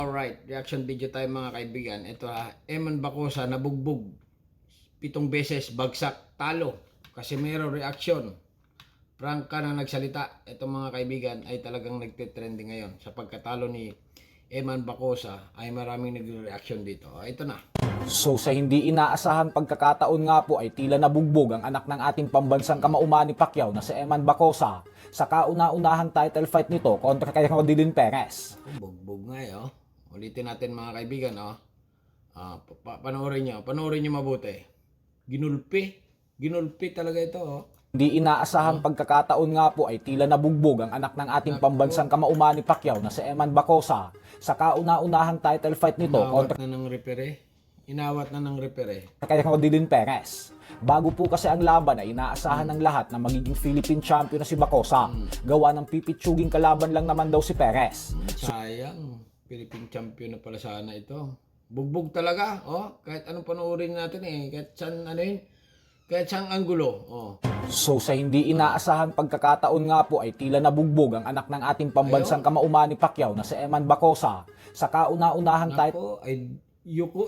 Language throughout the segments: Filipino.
Alright, reaction video tayo mga kaibigan. Ito Eman Bacosa nabugbog. 7 beses bagsak, talo. Casimero reaction. Prangka na nagsalita. Ito mga kaibigan ay talagang nagte-trending ngayon. Sa pagkatalo ni Eman Bacosa ay maraming nagre-reaction dito. Ito na. So sa hindi inaasahan pagkakataon nga po ay tila nabugbog ang anak ng ating pambansang kamauman ni Pacquiao na si Eman Bacosa sa kauna-unahang title fight nito kontra kay Rodilyn Perez. Bugbog nga Ulitin natin mga kaibigan panoorin nyo mabuti. Ginulpi talaga ito Hindi inaasahang pagkakataon nga po ay tila nabugbog ang anak ng ating pambansang kamauman ni Pacquiao na si Eman Bacosa sa kauna-unahang title fight nito kontra Inawat na ng repere. Kay Rodilyn Perez. Bago po kasi ang laban ay inaasahan ng lahat na magiging Philippine champion na si Bacosa. Gawa ng pipitsuging kalaban lang naman daw si Perez. Sayang, Philippine champion na pala sana ito. Bugbog talaga, kahit anong panoorin natin kahit saan kahit saan anggulo, So sa hindi inaasahan pagkakataon nga po ay tila nabugbog ang anak ng ating pambansang kamauman ni Pacquiao na si Eman Bacosa sa kauna-unahang title Yuko.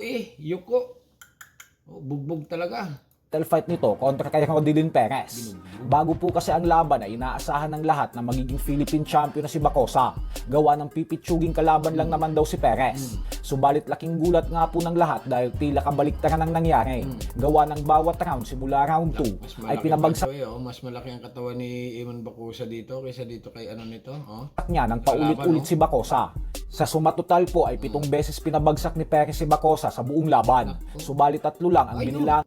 Bugbog talaga. Fight nito kontra kay Rodilyn Perez. Bago po kasi ang laban ay inaasahan ng lahat na magiging Philippine champion na si Bacosa. Gawa ng pipitsuging kalaban lang naman daw si Perez. Subalit laking gulat nga po ng lahat dahil tila kabaliktaran ang nangyari. Gawa ng bawat round simula round 2 ay pinabagsak mas malaki ang katawan ni Eman Bacosa dito kaysa dito kay nito. niya ng paulit-ulit si Bacosa. Sa sumatotal po ay 7 beses pinabagsak ni Perez si Bacosa sa buong laban. Subalit 3 lang ang binilang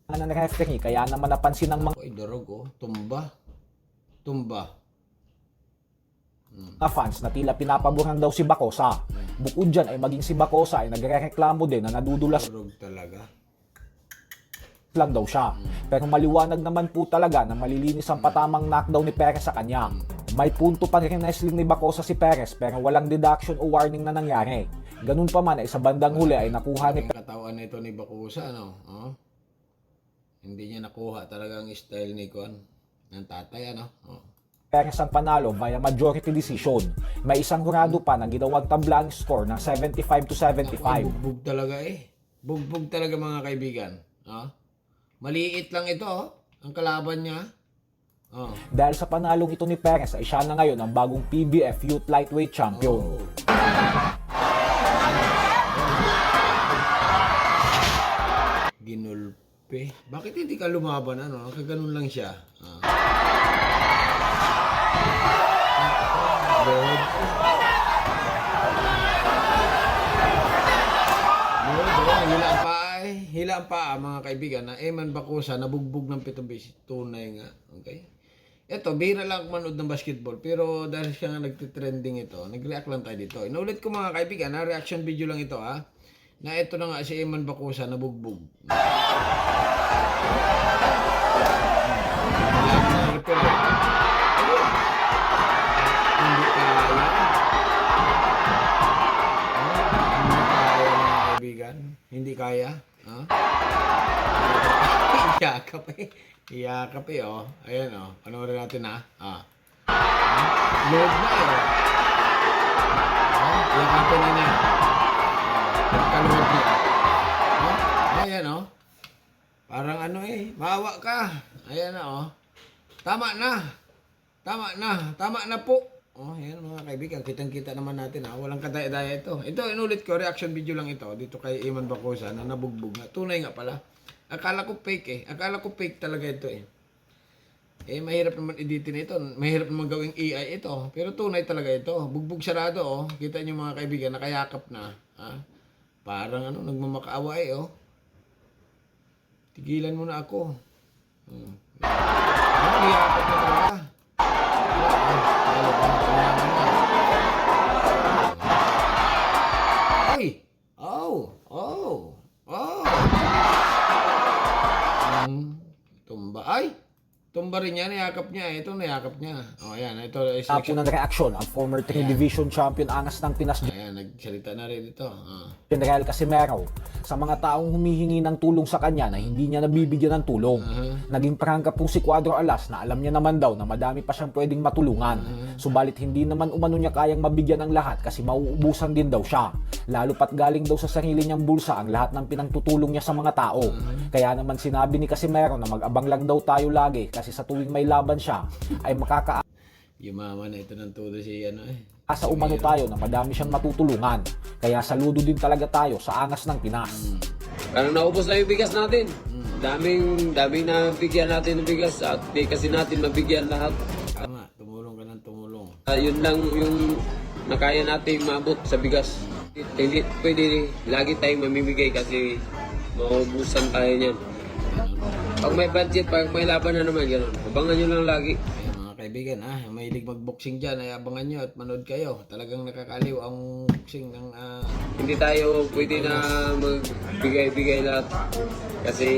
ng referee kaya naman napansin ng mga Durog tumba. Fans na tila pinapaboran daw si Bacosa. Bukod dyan ay maging si Bacosa ay nagrereklamo din na nadudulas Durog talaga. lang daw siya. Pero maliwanag naman po talaga na malilinis ang patamang knockdown ni Perez sa kanya. May punto pa rin wrestling ni Bacosa si Perez pero walang deduction o warning na nangyari. Ganun pa man ay sa bandang huli ay nakuha ni Ang katawan nito ni Bacosa Hindi niya nakuha talaga ang style ni ng tatay Perez ang panalo via majority decision. May isang hurado pa na ginawang tablang score ng 75-75. Bugbog talaga Bugbog talaga mga kaibigan. Maliit lang ito ang kalaban niya. Dahil sa panalong ito ni Perez ay siya na ngayon ang bagong PBF Youth Lightweight Champion. Ginulpi. Bakit hindi ka lumaban? Kaganon lang siya. Hila ang paa mga kaibigan na Eman Bacosa nabugbog ng 7 beses. Tunay nga. Okay? Ito, bihira lang manood ng basketball. Pero dahil siya nga nagtitrending ito, nag-react lang tayo dito. Inulit ko mga kaibigan, reaction video lang ito na ito na nga si Eman Bacosa nabugbog. Hindi kaya mga kaibigan. Hindi kaya. Iyakap Ayan panoorin natin Load na Iyakapin na niya. Pagkaluwag niya. Ayan parang maawa ka. Ayan Tama na po. Ayan mga kaibigan, kitang-kita naman natin walang kadaya-daya ito. Ito, inulit ko, reaction video lang ito. Dito kay Eman Bacosa na nabugbog nga. Tunay nga pala. Akala ko fake Akala ko fake talaga ito mahirap naman editin ito. Mahirap naman gawing AI ito. Pero tunay talaga ito. Bugbog sarado Kita niyo mga kaibigan, nakayakap na. Parang nagmamakaawa Tigilan mo na ako. Nakayakap na talaga. Ay! Tumba. Tumba rin niya, niyakap niya. Ito, niyakap niya. O, ayan. Ito, Tapo ng reaksyon ang former 3 Division Champion Angas ng Pinas ayan, nagsalita na rin ito. General Casimero sa mga taong humihingi ng tulong sa kanya na hindi niya nabibigyan ng tulong. Naging prangka po si Cuadro Alas na alam niya naman daw na madami pa siyang pwedeng matulungan. Subalit hindi naman umano niya kayang mabigyan ng lahat kasi mauubusan din daw siya. Lalo pat galing daw sa sarili niyang bulsa ang lahat ng pinangtutulong niya sa mga tao. Kaya naman sinabi ni Casimero na mag-abang lang daw tayo lagi kasi sa tuwing may laban siya ay Yumaman na ito ng todo si sa umano tayo na madami siyang matutulungan. Kaya saludo din talaga tayo sa angas ng Pinas. Parang naubos na yung bigas natin. Daming na bigyan natin ng bigas at di kasi natin mabigyan lahat. Tama, tumulong ka ng tumulong. Yun lang yung nakaya natin maabot sa bigas. Hindi pwede lagi tayong mamimigay kasi maubusan tayo niyan. Pag may budget, pag may laban na naman, gano'n. Abangan nyo lang lagi. Ayan, mga kaibigan, mahilig mag-boxing dyan, ay abangan nyo at manood kayo. Talagang nakakaliw ang boxing ng... Hindi tayo pwede na magbigay-bigay lahat. Kasi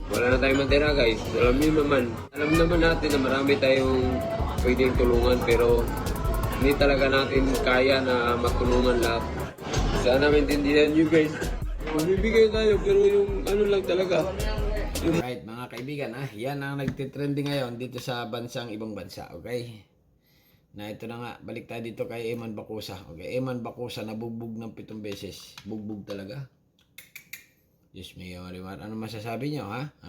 wala na tayong matira guys. Alam naman natin na marami tayong pwedeng tulungan pero hindi talaga natin kaya na matulungan lahat. Sana maintindihan nyo guys. Magbibigay tayo pero yung ano lang talaga. Right, mga kaibigan, yan ang nagtitrending ngayon dito sa bansang ibang bansa, okay? Na ito na nga, balik tayo dito kay Eman Bacosa. Okay, Eman Bacosa nabugbog ng 7 beses. Bugbog talaga. Diyos mio, ano masasabi nyo, ha?